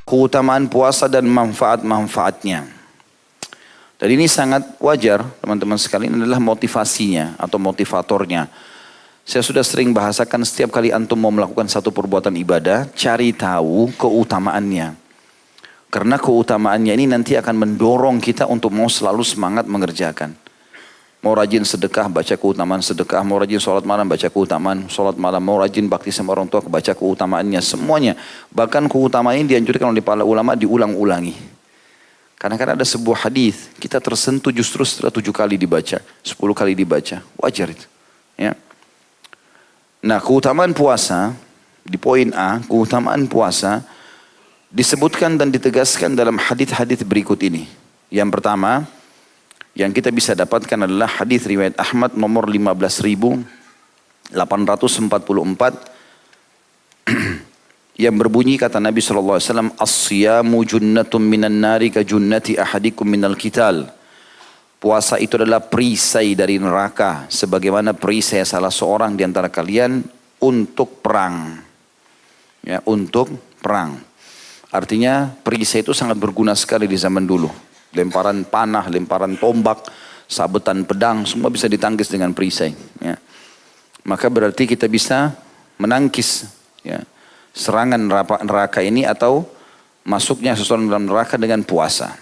keutamaan puasa dan manfaat-manfaatnya. Dan ini sangat wajar teman-teman sekalian, adalah motivasinya atau motivatornya. Saya sudah sering bahasakan, setiap kali antum mau melakukan satu perbuatan ibadah, cari tahu keutamaannya. Karena keutamaannya ini nanti akan mendorong kita untuk mau selalu semangat mengerjakan. Mau rajin sedekah, baca keutamaan sedekah. Mau rajin sholat malam, baca keutamaan sholat malam. Mau rajin bakti sama orang tua, baca keutamaannya. Semuanya. Bahkan keutamaan ini dianjurkan oleh para ulama diulang-ulangi. Karena kan ada sebuah hadis, kita tersentuh justru setelah 7 kali dibaca, 10 kali dibaca. Wajar itu. Ya. Nah, keutamaan puasa, di poin A, keutamaan puasa disebutkan dan ditegaskan dalam hadis-hadis berikut ini. Yang pertama, yang kita bisa dapatkan adalah hadis riwayat Ahmad nomor 15.844 yang berbunyi kata Nabi SAW, as-siyamu junnatun minan nari ka junnati ahadikum minal qital. Puasa itu adalah perisai dari neraka, sebagaimana perisai salah seorang di antara kalian untuk perang. Ya, untuk perang. Artinya perisai itu sangat berguna sekali di zaman dulu. Lemparan panah, lemparan tombak, sabetan pedang, semua bisa ditangkis dengan perisai. Ya. Maka berarti kita bisa menangkis ya, serangan neraka ini atau masuknya seseorang dalam neraka dengan puasa.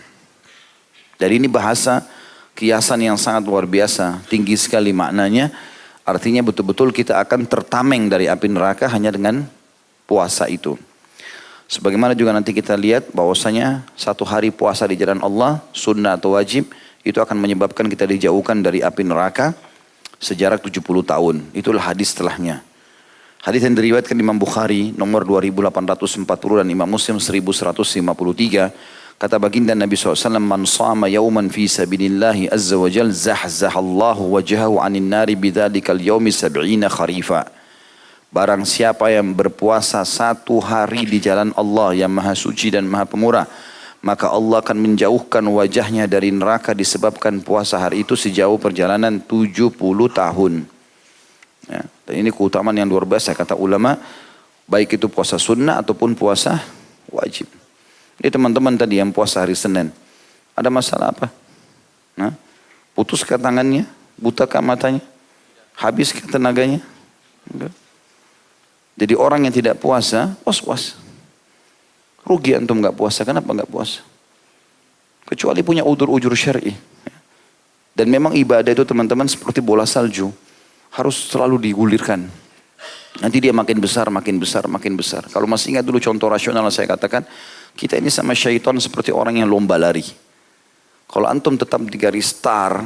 Dari ini bahasa kiasan yang sangat luar biasa, tinggi sekali maknanya. Artinya betul-betul kita akan tertameng dari api neraka hanya dengan puasa itu. Sebagaimana juga nanti kita lihat bahwasanya satu hari puasa di jalan Allah, sunnah atau wajib, itu akan menyebabkan kita dijauhkan dari api neraka sejarak 70 tahun. Itulah hadis setelahnya. Hadis yang diriwayatkan Imam Bukhari nomor 2840 dan Imam Muslim 1153. Kata baginda Nabi SAW, man sama yauman fi sabilillahi azza wa jal zahzahallahu wajahahu anin nari bidhalikal yaumi sab'ina kharifa. Barang siapa yang berpuasa satu hari di jalan Allah yang maha suci dan maha pemurah, maka Allah akan menjauhkan wajahnya dari neraka disebabkan puasa hari itu sejauh perjalanan 70 tahun. Ya, dan ini keutamaan yang luar biasa kata ulama, baik itu puasa sunnah ataupun puasa wajib. Ini teman-teman tadi yang puasa hari Senin, ada masalah apa? Nah, putuskah tangannya? Butakah matanya? Habiskah tenaganya? Enggak. Jadi orang yang tidak puasa, was-was. Rugi antum nggak puasa, kenapa nggak puasa? Kecuali punya udzur-udzur syar'i. Dan memang ibadah itu teman-teman seperti bola salju. Harus selalu digulirkan. Nanti dia makin besar, makin besar, makin besar. Kalau masih ingat dulu contoh rasional saya katakan, kita ini sama syaitan seperti orang yang lomba lari. Kalau antum tetap di garis start,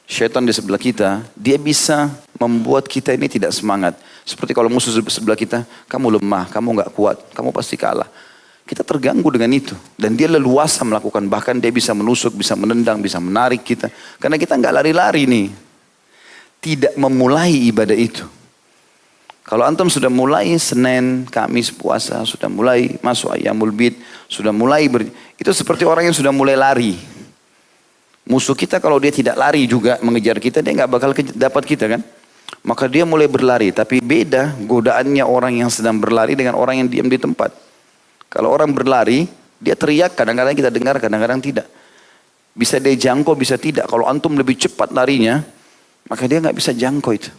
syaitan di sebelah kita, dia bisa membuat kita ini tidak semangat. Seperti kalau musuh sebelah kita, kamu lemah, kamu nggak kuat, kamu pasti kalah. Kita terganggu dengan itu. Dan dia leluasa melakukan, bahkan dia bisa menusuk, bisa menendang, bisa menarik kita. Karena kita nggak lari-lari nih. Tidak memulai ibadah itu. Kalau antum sudah mulai Senin, Kamis puasa, sudah mulai masuk Ayyamul Bid, sudah mulai itu seperti orang yang sudah mulai lari. Musuh kita kalau dia tidak lari juga mengejar kita, dia nggak bakal dapat kita kan. Maka dia mulai berlari, tapi beda godaannya orang yang sedang berlari dengan orang yang diam di tempat. Kalau orang berlari, dia teriak, kadang-kadang kita dengar, kadang-kadang tidak. Bisa dia jangkau, bisa tidak. Kalau antum lebih cepat larinya, maka dia nggak bisa jangkau itu.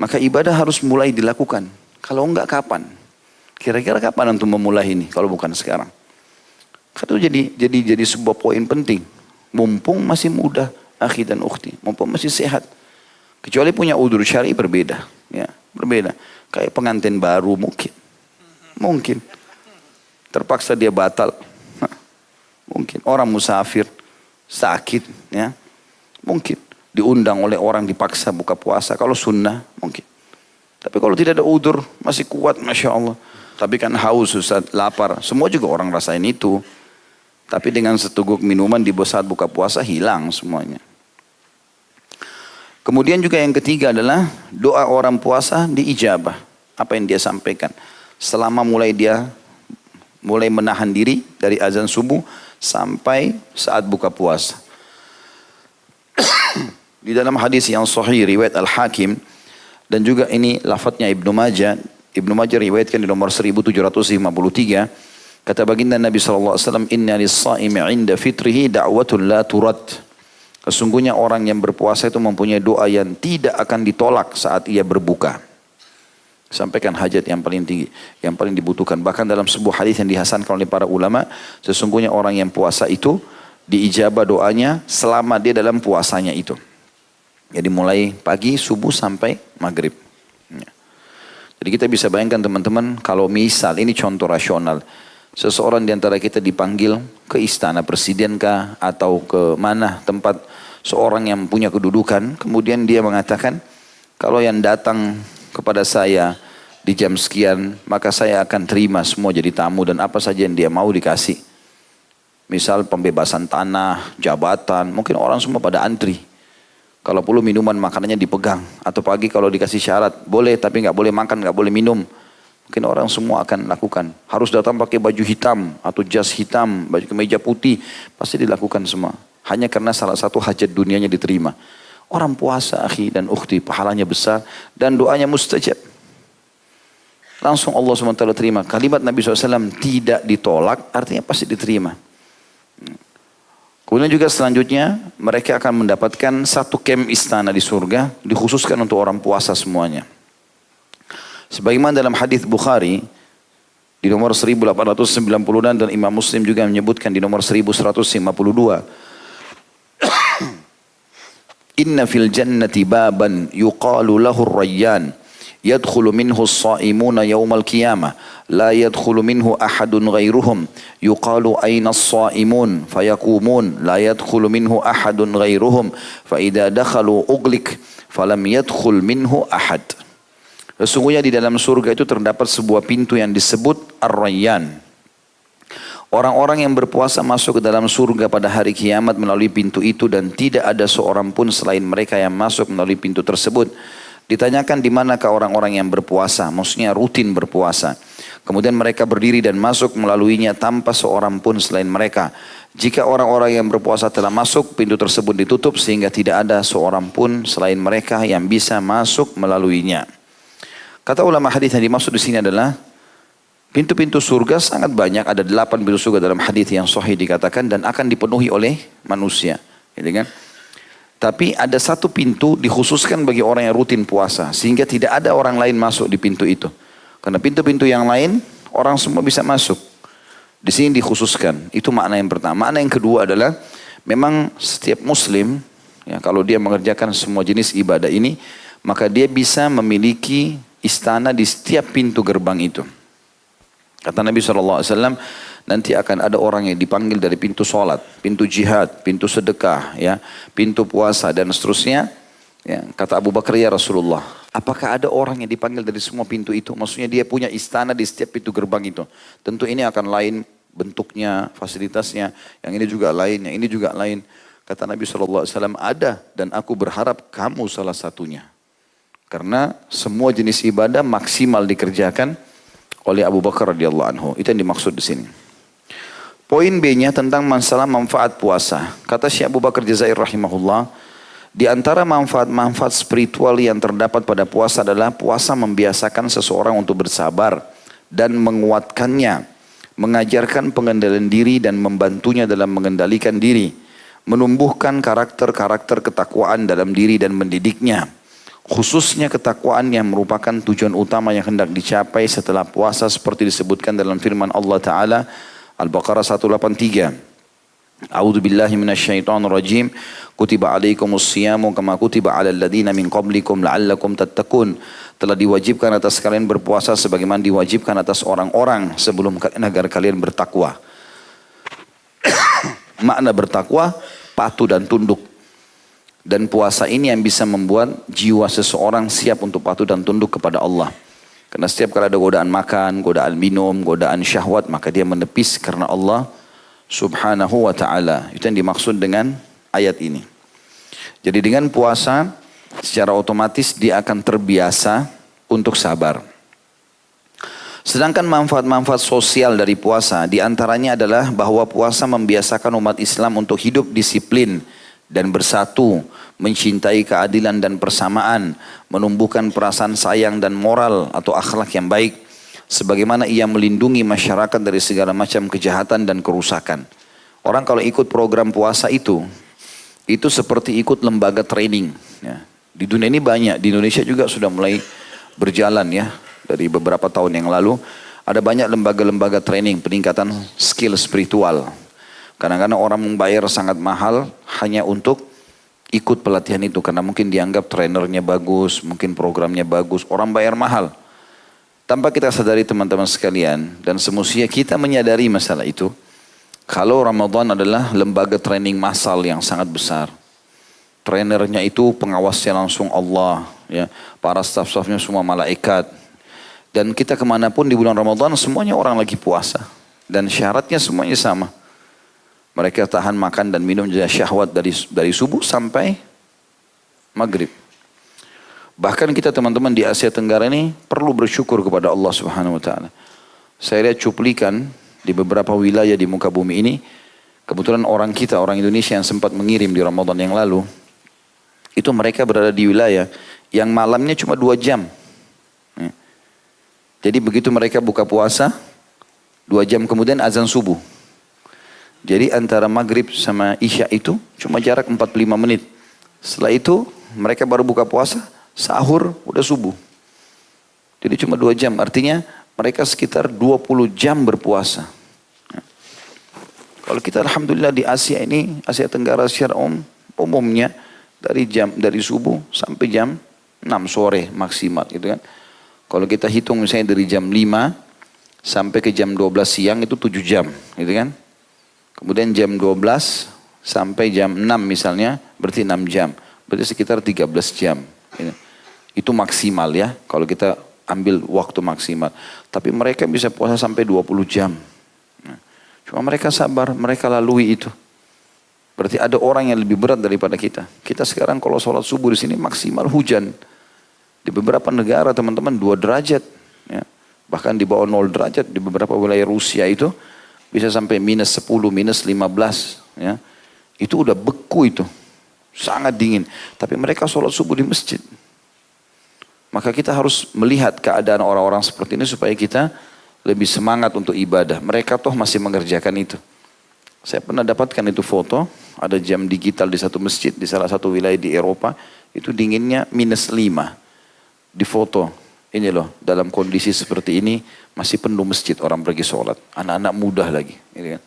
Maka ibadah harus mulai dilakukan. Kalau enggak kapan? Kira-kira kapan antum memulai ini? Kalau bukan sekarang. Itu jadi sebuah poin penting. Mumpung masih muda, akhi dan ukhti. Mumpung masih sehat. Kecuali punya udzur syar'i berbeda. Ya, berbeda. Kayak pengantin baru mungkin. Mungkin. Terpaksa dia batal. Mungkin. Orang musafir. Sakit. Ya. Mungkin. Diundang oleh orang dipaksa buka puasa. Kalau sunnah mungkin. Tapi kalau tidak ada udzur masih kuat Masya Allah. Tapi kan haus, Ustaz, lapar. Semua juga orang rasain itu. Tapi dengan seteguk minuman di saat buka puasa hilang semuanya. Kemudian juga yang ketiga adalah doa orang puasa diijabah. Apa yang dia sampaikan. Selama dia mulai menahan diri dari azan subuh sampai saat buka puasa. Di dalam hadis yang sahih riwayat Al-Hakim dan juga ini lafadznya Ibnu Majah. Ibnu Majah riwayatkan di nomor 1753. Kata baginda Nabi SAW, inna lis-sa'imi 'inda fitrihi da'watun la turad. Sesungguhnya orang yang berpuasa itu mempunyai doa yang tidak akan ditolak saat ia berbuka. Sampaikan hajat yang paling tinggi, yang paling dibutuhkan. Bahkan dalam sebuah hadis yang dihasankan oleh para ulama, sesungguhnya orang yang puasa itu diijabah doanya selama dia dalam puasanya itu. Jadi mulai pagi, subuh sampai maghrib. Jadi kita bisa bayangkan teman-teman, kalau misal ini contoh rasional, seseorang di antara kita dipanggil ke istana presiden kah atau ke mana tempat seorang yang punya kedudukan, kemudian dia mengatakan, kalau yang datang kepada saya di jam sekian, maka saya akan terima semua jadi tamu dan apa saja yang dia mau dikasih. Misal pembebasan tanah, jabatan, mungkin orang semua pada antri. Kalau perlu minuman makanannya dipegang. Atau pagi kalau dikasih syarat, boleh tapi nggak boleh makan, nggak boleh minum. Mungkin orang semua akan lakukan. Harus datang pakai baju hitam atau jas hitam, baju kemeja putih. Pasti dilakukan semua. Hanya karena salah satu hajat dunianya diterima. Orang puasa akhi dan ukhti pahalanya besar dan doanya mustajab. Langsung Allah SWT terima. Kalimat Nabi SAW tidak ditolak artinya pasti diterima. Kemudian juga selanjutnya mereka akan mendapatkan satu camp istana di surga dikhususkan untuk orang puasa semuanya. Sebagaimana dalam hadis Bukhari di nomor 1896 dan Imam Muslim juga menyebutkan di nomor 1152. Inna fil jannati baban yuqalu lahu ar-rayyan yadkhulu minhu as-sa'imuna yawmal qiyamah la yadkhulu minhu ahadun ghairuhum yuqalu ayna as-sa'imun fayaqumun la yadkhulu minhu ahadun ghairuhum fa idza dakhalu ughliq falam yadkhul minhu ahad. Sesungguhnya di dalam surga itu terdapat sebuah pintu yang disebut Ar-Rayyan. Orang-orang yang berpuasa masuk ke dalam surga pada hari kiamat melalui pintu itu dan tidak ada seorang pun selain mereka yang masuk melalui pintu tersebut. Ditanyakan di manakah orang-orang yang berpuasa, maksudnya rutin berpuasa. Kemudian mereka berdiri dan masuk melaluinya tanpa seorang pun selain mereka. Jika orang-orang yang berpuasa telah masuk, pintu tersebut ditutup sehingga tidak ada seorang pun selain mereka yang bisa masuk melaluinya. Kata ulama hadis yang dimaksud di sini adalah pintu-pintu surga sangat banyak, ada 8 pintu surga dalam hadis yang sahih dikatakan dan akan dipenuhi oleh manusia, gitu kan? Tapi ada satu pintu dikhususkan bagi orang yang rutin puasa sehingga tidak ada orang lain masuk di pintu itu. Karena pintu-pintu yang lain orang semua bisa masuk. Di sini dikhususkan. Itu makna yang pertama. Makna yang kedua adalah memang setiap muslim ya, kalau dia mengerjakan semua jenis ibadah ini, maka dia bisa memiliki istana di setiap pintu gerbang itu. Kata Nabi SAW, nanti akan ada orang yang dipanggil dari pintu sholat, pintu jihad, pintu sedekah, ya, pintu puasa dan seterusnya. Ya, kata Abu Bakar, ya Rasulullah, apakah ada orang yang dipanggil dari semua pintu itu? Maksudnya dia punya istana di setiap pintu gerbang itu. Tentu ini akan lain bentuknya, fasilitasnya, yang ini juga lain, yang ini juga lain. Kata Nabi SAW, ada dan aku berharap kamu salah satunya. Karena semua jenis ibadah maksimal dikerjakan oleh Abu Bakar radhiyallahu anhu. Itu yang dimaksud di sini. Poin B-nya tentang masalah manfaat puasa. Kata Syekh Abu Bakar Jazair rahimahullah, di antara manfaat-manfaat spiritual yang terdapat pada puasa adalah puasa membiasakan seseorang untuk bersabar dan menguatkannya, mengajarkan pengendalian diri dan membantunya dalam mengendalikan diri, menumbuhkan karakter-karakter ketakwaan dalam diri dan mendidiknya. Khususnya ketakwaan yang merupakan tujuan utama yang hendak dicapai setelah puasa seperti disebutkan dalam firman Allah Ta'ala Al-Baqarah 183. A'udzu billahi minasyaitonir rajim. Kutiba alaikumus siyamu kama kutiba alal ladzina min qablikum la'allakum tattaqun. Telah diwajibkan atas kalian berpuasa sebagaimana diwajibkan atas orang-orang sebelum kalian agar kalian bertakwa. Makna bertakwa patuh dan tunduk. Dan puasa ini yang bisa membuat jiwa seseorang siap untuk patuh dan tunduk kepada Allah. Karena setiap kali ada godaan makan, godaan minum, godaan syahwat, maka dia menepis karena Allah subhanahu wa ta'ala. Itu yang dimaksud dengan ayat ini. Jadi dengan puasa, secara otomatis dia akan terbiasa untuk sabar. Sedangkan manfaat-manfaat sosial dari puasa, diantaranya adalah bahwa puasa membiasakan umat Islam untuk hidup disiplin dan bersatu, mencintai keadilan dan persamaan, menumbuhkan perasaan sayang dan moral atau akhlak yang baik. Sebagaimana ia melindungi masyarakat dari segala macam kejahatan dan kerusakan. Orang kalau ikut program puasa itu seperti ikut lembaga training. Ya. Di dunia ini banyak, di Indonesia juga sudah mulai berjalan ya. Dari beberapa tahun yang lalu, ada banyak lembaga-lembaga training, peningkatan skill spiritual. Kadang-kadang orang membayar sangat mahal hanya untuk ikut pelatihan itu. Karena mungkin dianggap trainernya bagus, mungkin programnya bagus, orang bayar mahal. Tanpa kita sadari teman-teman sekalian, dan semestinya kita menyadari masalah itu, kalau Ramadan adalah lembaga training massal yang sangat besar. Trainernya itu pengawasnya langsung Allah, ya, para staf-stafnya semua malaikat. Dan kita kemanapun di bulan Ramadan semuanya orang lagi puasa. Dan syaratnya semuanya sama. Mereka tahan makan dan minum jadi syahwat dari subuh sampai maghrib. Bahkan kita teman-teman di Asia Tenggara ini perlu bersyukur kepada Allah Subhanahu Wa Taala. Saya lihat cuplikan di beberapa wilayah di muka bumi ini, kebetulan orang kita, orang Indonesia yang sempat mengirim di Ramadan yang lalu, itu mereka berada di wilayah yang malamnya cuma 2 jam. Jadi begitu mereka buka puasa, 2 jam kemudian azan subuh. Jadi antara maghrib sama isya itu cuma jarak 45 menit. Setelah itu mereka baru buka puasa, sahur udah subuh. Jadi cuma 2 jam, artinya mereka sekitar 20 jam berpuasa. Kalau kita alhamdulillah di Asia ini, Asia Tenggara secara umumnya dari subuh sampai jam 6 sore maksimal gitu kan. Kalau kita hitung misalnya dari jam 5 sampai ke jam 12 siang itu 7 jam gitu kan. Kemudian jam 12 sampai jam 6 misalnya berarti 6 jam. Berarti sekitar 13 jam. Gitu. Itu maksimal ya kalau kita ambil waktu maksimal. Tapi mereka bisa puasa sampai 20 jam. Cuma mereka sabar, mereka lalui itu. Berarti ada orang yang lebih berat daripada kita. Kita sekarang kalau sholat subuh di sini maksimal hujan. Di beberapa negara teman-teman 2 derajat. Ya. Bahkan di bawah 0 derajat di beberapa wilayah Rusia itu bisa sampai minus 10, minus 15. Ya. Itu udah beku itu. Sangat dingin. Tapi mereka sholat subuh di masjid. Maka kita harus melihat keadaan orang-orang seperti ini supaya kita lebih semangat untuk ibadah. Mereka toh masih mengerjakan itu. Saya pernah dapatkan itu foto, ada jam digital di satu masjid, di salah satu wilayah di Eropa, itu dinginnya minus 5. Di foto, ini loh, dalam kondisi seperti ini, masih penuh masjid orang pergi sholat. Anak-anak muda lagi. Gitu kan.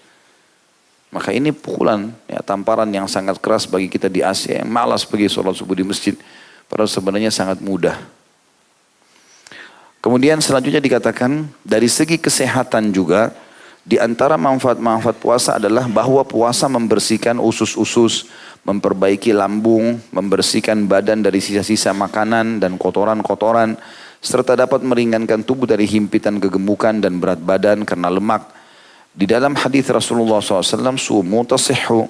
Maka ini pukulan, ya, tamparan yang sangat keras bagi kita di Asia, yang malas pergi sholat subuh di masjid. Padahal sebenarnya sangat mudah. Kemudian selanjutnya dikatakan dari segi kesehatan juga di antara manfaat-manfaat puasa adalah bahwa puasa membersihkan usus-usus, memperbaiki lambung, membersihkan badan dari sisa-sisa makanan dan kotoran-kotoran, serta dapat meringankan tubuh dari himpitan kegemukan dan berat badan karena lemak. Di dalam hadis Rasulullah SAW, sumu tasihhu.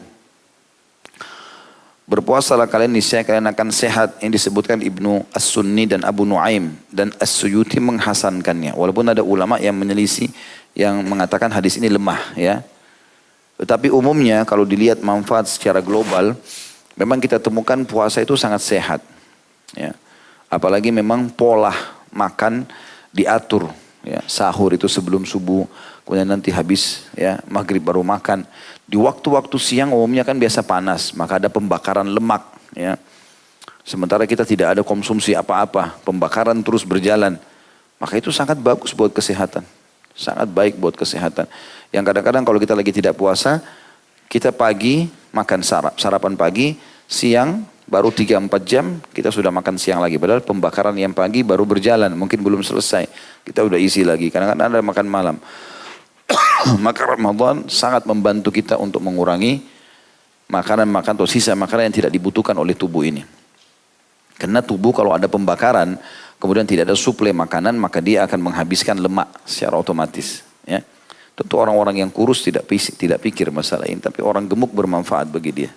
Berpuasalah kalian, niscaya kalian akan sehat. Yang disebutkan Ibnu As-Sunni dan Abu Nuaim dan As-Suyuti menghasankannya. Walaupun ada ulama yang menyelisih, yang mengatakan hadis ini lemah, ya. Tetapi umumnya kalau dilihat manfaat secara global, memang kita temukan puasa itu sangat sehat, ya. Apalagi memang pola makan diatur, ya. Sahur itu sebelum subuh, kemudian nanti habis, ya, maghrib baru makan. Di waktu-waktu siang umumnya kan biasa panas, maka ada pembakaran lemak. Ya. Sementara kita tidak ada konsumsi apa-apa, pembakaran terus berjalan. Maka itu sangat bagus buat kesehatan. Sangat baik buat kesehatan. Yang kadang-kadang kalau kita lagi tidak puasa, kita pagi makan sarapan pagi, siang baru 3-4 jam kita sudah makan siang lagi. Padahal pembakaran yang pagi baru berjalan, mungkin belum selesai. Kita udah isi lagi, kadang-kadang ada makan malam. Maka Ramadan sangat membantu kita untuk mengurangi makanan-makanan atau sisa makanan yang tidak dibutuhkan oleh tubuh ini. Karena tubuh kalau ada pembakaran, kemudian tidak ada suplai makanan, maka dia akan menghabiskan lemak secara otomatis. Ya. Tentu orang-orang yang kurus tidak pikir masalah ini, tapi orang gemuk bermanfaat bagi dia.